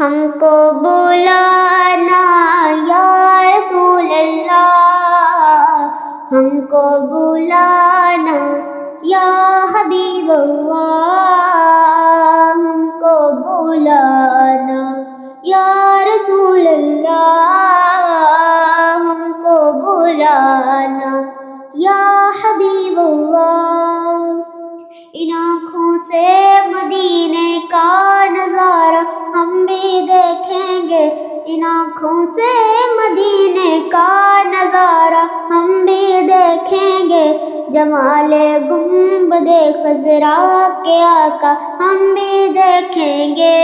हमको बुलाना या रसूल अल्लाह, हमको बुलाना या हबीब अल्लाह, हमको बुलाना या रसूल अल्लाह, हमको बुलाना या हबीब अल्लाह। इन आँखों से मदीने का नज़ारा हम भी देखेंगे, इन आँखों से मदीने का नज़ारा हम भी देखेंगे। जमाले गुंबदे खजरा के आका हम भी देखेंगे,